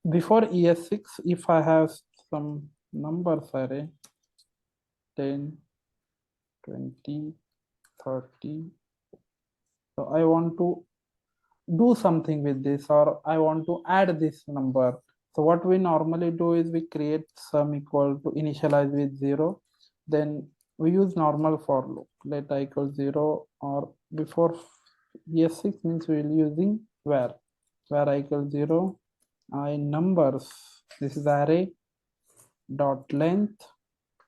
before ES6, if I have some numbers array 10, 20, 30, so I want to do something with this, or I want to add this number. So what we normally do is we create sum equal to initialize with 0, then we use normal for loop, let I equal 0, or before ES6 means we will using where I equal 0, I numbers, this is array dot length,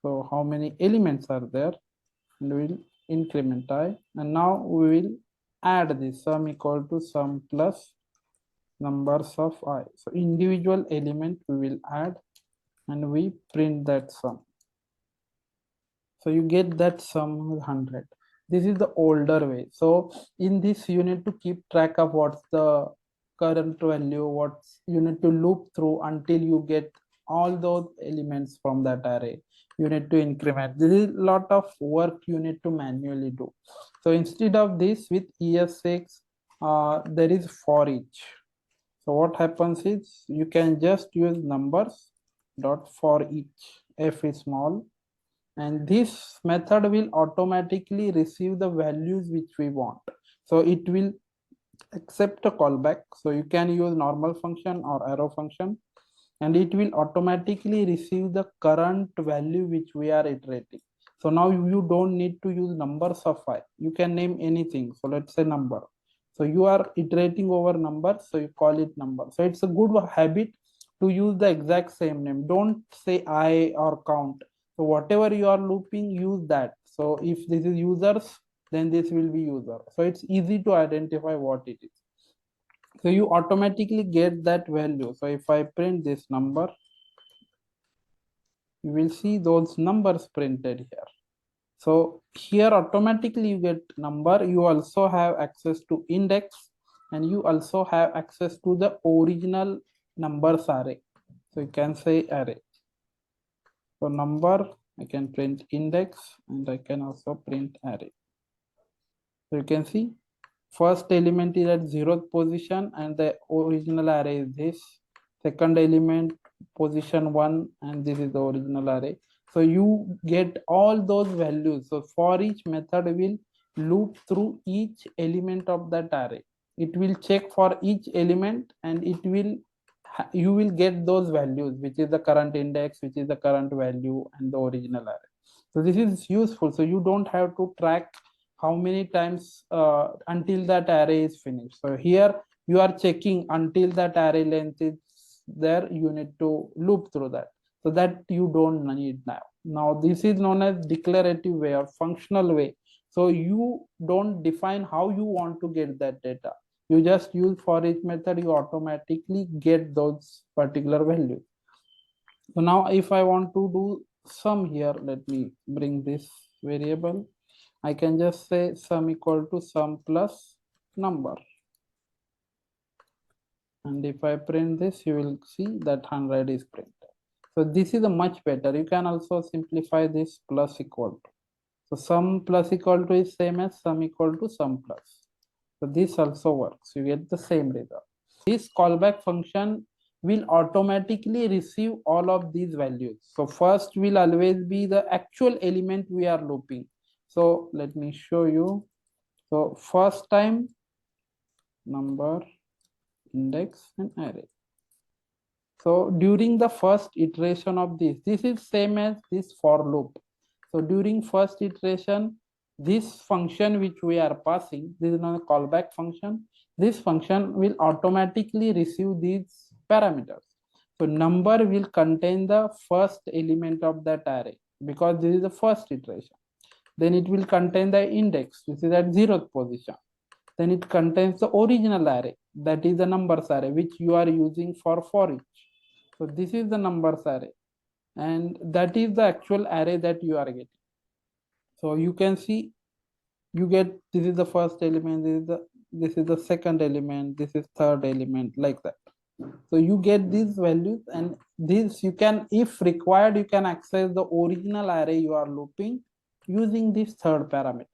so how many elements are there, and we will increment I, and now we will add this sum equal to sum plus numbers of I. So individual element we will add and we print that sum. So you get that sum 100. This is the older way. So in this you need to keep track of what's the current value, what you need to loop through until you get all those elements from that array. You need to increment. This is a lot of work you need to manually do. So instead of this, with ES6, there is forEach. So what happens is you can just use numbers dot forEach. F is small, and this method will automatically receive the values which we want. So it will accept a callback. So you can use normal function or arrow function, and it will automatically receive the current value which we are iterating. So now you don't need to use numbers of I. You can name anything. So let's say number. So you are iterating over numbers, so you call it number. So it's a good habit to use the exact same name. Don't say I or count. So whatever you are looping, use that. So if this is users, then this will be user. So it's easy to identify what it is. So you automatically get that value. So if I print this number, you will see those numbers printed here. So here automatically you get number. You also have access to index, and you also have access to the original numbers array. So you can say array. So number, I can print index, and I can also print array. So you can see first element is at 0th position, and the original array is this. Second element position 1, and this is the original array. So you get all those values. So for each method will loop through each element of that array. It will check for each element, and it will you will get those values, which is the current index, which is the current value, and the original array. So this is useful. So you don't have to track how many times until that array is finished. So here you are checking until that array length is there, you need to loop through that. So that you don't need now. Now this is known as declarative way or functional way. So you don't define how you want to get that data. You just use for each method, you automatically get those particular values. So now if I want to do sum here, let me bring this variable. I can just say sum equal to sum plus number. And if I print this, you will see that 100 is printed. So this is a much better. You can also simplify this plus equal to. So sum plus equal to is same as sum equal to sum plus. So this also works. You get the same result. This callback function will automatically receive all of these values. So first will always be the actual element we are looping. So let me show you. So first time number, index, and array. So during the first iteration of this is same as this for loop. So during first iteration, this function which we are passing, this is not a callback function. This function will automatically receive these parameters. So number will contain the first element of that array because this is the first iteration. Then it will contain the index, which is at 0th position. Then it contains the original array, that is the numbers array, which you are using for each. So this is the numbers array, and that is the actual array that you are getting. So you can see, you get this is the first element, this is the second element, this is third element, like that. So you get these values, and this you can, if required, you can access the original array you are looping using this third parameter.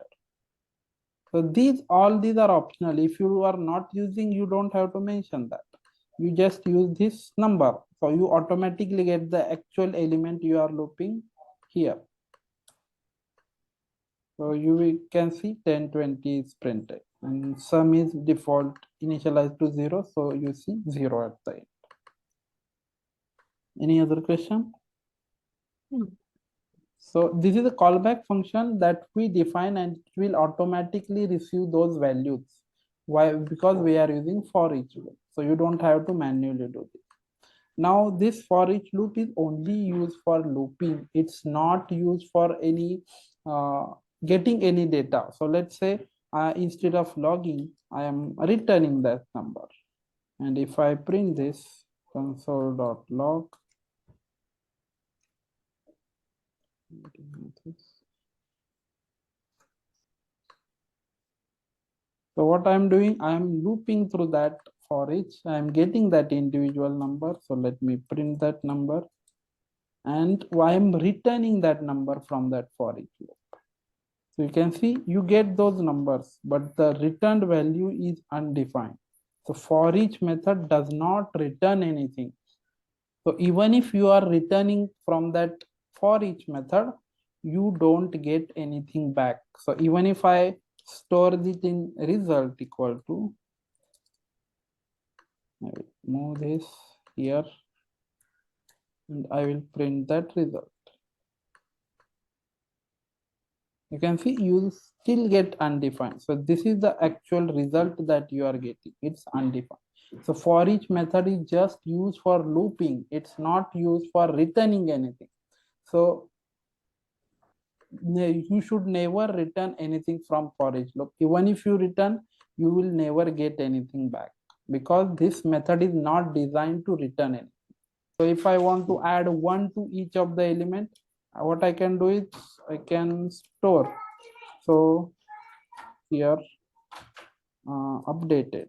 So all these are optional. If you are not using, you don't have to mention that. you just use this number. So you automatically get the actual element you are looping here. So you can see 10, 20 is printed and sum is default initialized to 0. So you see 0 at the end. Any other question? So this is a callback function that we define and it will automatically receive those values. Why? Because we are using for each loop. So you don't have to manually do this. Now this for each loop is only used for looping. It's not used for any getting any data. So let's say instead of logging, I am returning that number. And if I print this console.log, so what I'm doing, I'm looping through that for each. I'm getting that individual number. So let me print that number. And I'm returning that number from that for each loop. So you can see you get those numbers, but the returned value is undefined. So for each method does not return anything. So even if you are returning from that for each method, you don't get anything back. So even if I store it in result equal to, I will move this here and I will print that result. You can see you still get undefined. So this is the actual result that you are getting. It's undefined. So for each method is just used for looping. It's not used for returning anything. So you should never return anything from for each loop. Even if you return, you will never get anything back because this method is not designed to return anything. So if I want to add 1 to each of the element, what I can do is I can store. So here updated,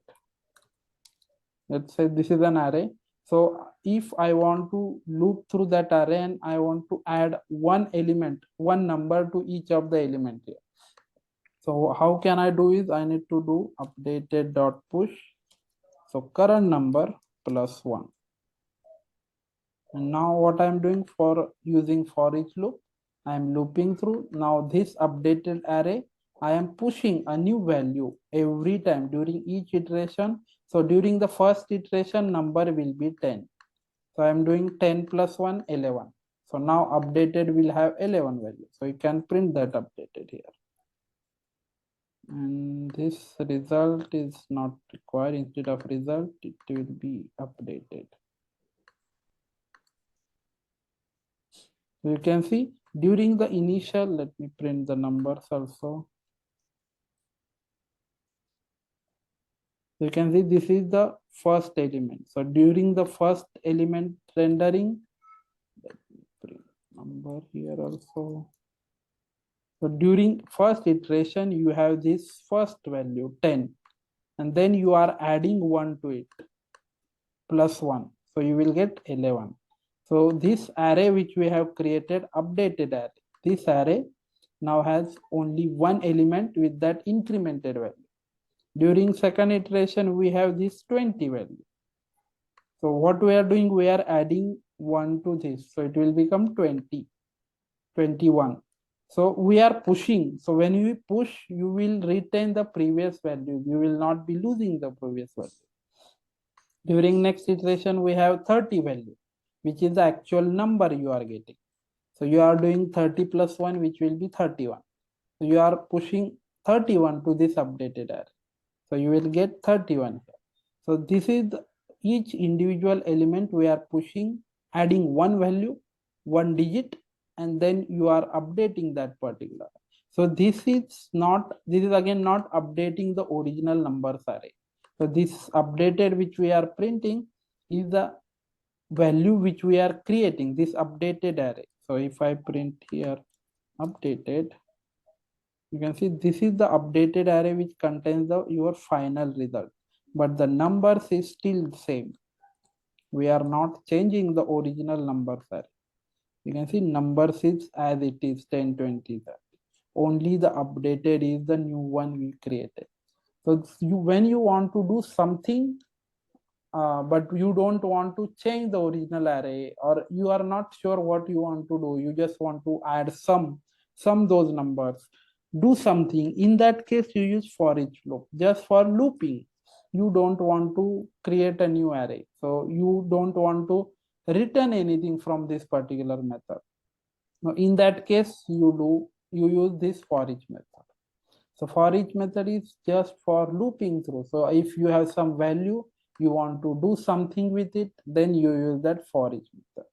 let's say this is an array. So if I want to loop through that array and I want to add one element, one number to each of the element here, so how can I do is I need to do updated dot push, so current number plus 1. And now what I'm doing for using for each loop, I'm looping through. Now this updated array, I am pushing a new value every time during each iteration. So during the first iteration, number will be 10. So I'm doing 10 plus 1, 11. So now updated will have 11 value. So you can print that updated here. And this result is not required. Instead of result, it will be updated. So you can see during the initial, let me print the numbers also. So you can see this is the first element. So during the first element rendering, let me print number here also. So during first iteration, you have this first value 10, and then you are adding 1 to it plus 1. So you will get 11. So this array which we have created, updated array, this array now has only one element with that incremented value. During second iteration, we have this 20 value. So what we are doing, we are adding 1 to this. So it will become 20, 21. So we are pushing. So when you push, you will retain the previous value. You will not be losing the previous value. During next iteration, we have 30 value, which is the actual number you are getting. So you are doing 30 plus 1, which will be 31. So you are pushing 31 to this updated array. So you will get 31 here. So this is each individual element we are pushing, adding one value, one digit, and then you are updating that particular. So this is again not updating the original numbers array. So this updated which we are printing is the value which we are creating, this updated array. So if I print here updated, you can see this is the updated array which contains your final result, but the numbers is still the same. We are not changing the original numbers array. You can see numbers is as it is 10, 20, 30. Only the updated is the new one we created. So when you want to do something but you don't want to change the original array, or you are not sure what you want to do, you just want to add some those numbers, do something. In that case, you use for each loop, just for looping. You don't want to create a new array, so you don't want to return anything from this particular method. Now in that case, you use this for each method. So for each method is just for looping through. So if you have some value, you want to do something with it, then you use that for each method.